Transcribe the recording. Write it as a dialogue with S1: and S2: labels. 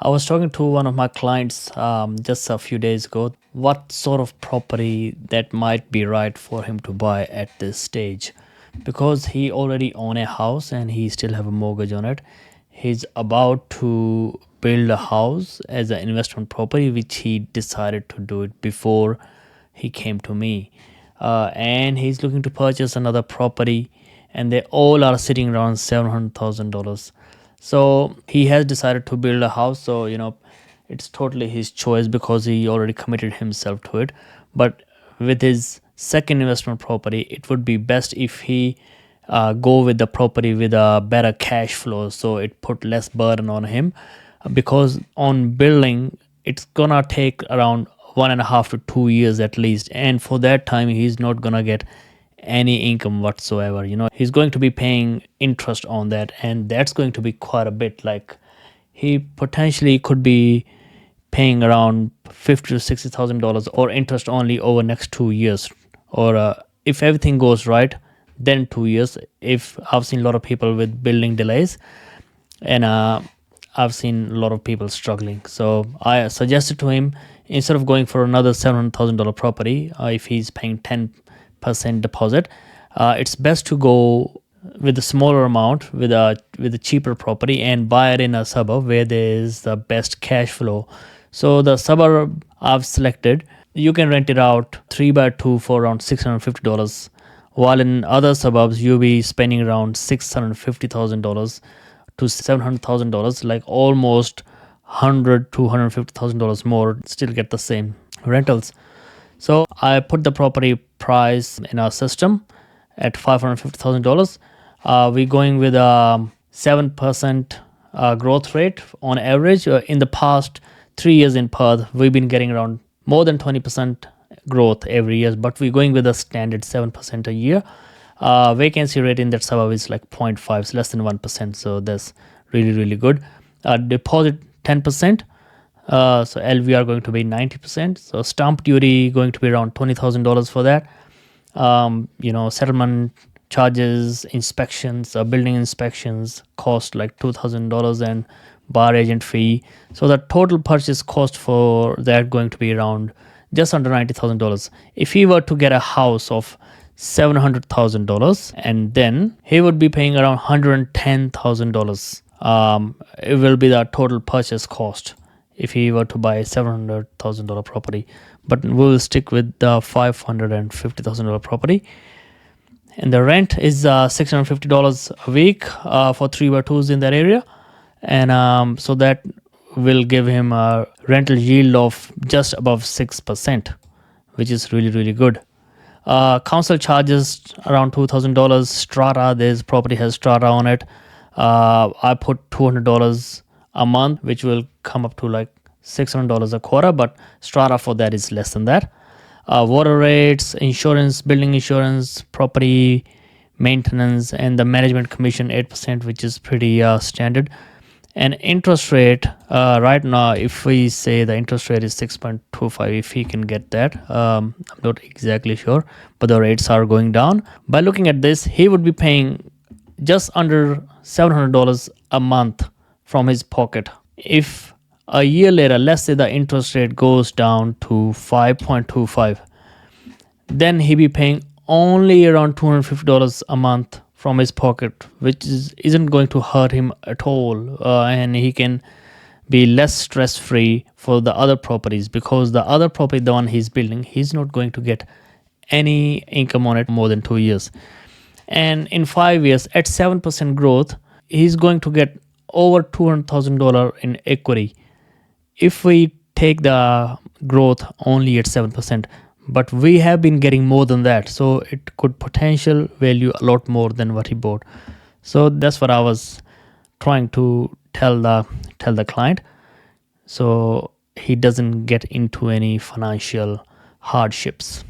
S1: I was talking to one of my clients just a few days ago. What sort of property that might be right for him to buy at this stage? Because he already own a house and he still have a mortgage on it. He's about to build a house as an investment property, which he decided to do it before he came to me. And he's looking to purchase another property, and they all are sitting around $700,000. So he has decided to build a house. So, it's totally his choice because he already committed himself to it. But with his second investment property, it would be best if he go with the property with a better cash flow, so it put less burden on him. Because on building, it's gonna take around 1.5 to 2 years at least, and for that time he's not gonna get any income whatsoever. He's going to be paying interest on that, and that's going to be quite a bit. Like, he potentially could be paying around $50,000 to $60,000 or interest only over next 2 years, or if everything goes right, then 2 years. If I've seen a lot of people with building delays, and I've seen a lot of people struggling. So I suggested to him, instead of going for another $700,000 property, if he's paying 10% deposit, it's best to go with a smaller amount, with a cheaper property, and buy it in a suburb where there is the best cash flow. So the suburb I've selected, you can rent it out 3x2 for around $650, while in other suburbs you'll be spending around $650,000 to $700,000, like almost $100,000 to $150,000 more, still get the same rentals. So I put the property price in our system at $550,000. We're going with a 7% growth rate on average. In the past 3 years in Perth, we've been getting around more than 20% growth every year, but we're going with a standard 7% a year. Vacancy rate in that suburb is like 0.5, it's less than 1%, so that's really, really good. Deposit 10%, so LVR going to be 90%. So stamp duty going to be around $20,000 for that. Settlement charges, inspections, building inspections cost like $2,000, and bar agent fee. So the total purchase cost for that going to be around just under $90,000. If he were to get a house of $700,000, and then he would be paying around $110,000. It will be the total purchase cost if he were to buy a $700,000 property. But we'll stick with the $550,000 property. And the rent is $650 a week for 3x2s in that area. And so that will give him a rental yield of just above 6%, which is really, really good. Council charges around $2,000. Strata, this property has strata on it. I put $200 a month, which will come up to like $600 a quarter, but strata for that is less than that. Water rates, insurance, building insurance, property maintenance, and the management commission 8%, which is pretty standard. And interest rate, right now, if we say the interest rate is 6.25, if he can get that, I'm not exactly sure, but the rates are going down. By looking at this, he would be paying just under $700 a month from his pocket. If a year later, let's say the interest rate goes down to 5.25, then he'll be paying only around $250 a month from his pocket, which isn't going to hurt him at all, and he can be less stress free for the other properties, because the other property, the one he's building, he's not going to get any income on it more than 2 years. And in 5 years at 7% growth, he's going to get over $200,000 in equity if we take the growth only at 7%. But we have been getting more than that, so it could potential value a lot more than what he bought. So that's what I was trying to tell the client, so he doesn't get into any financial hardships.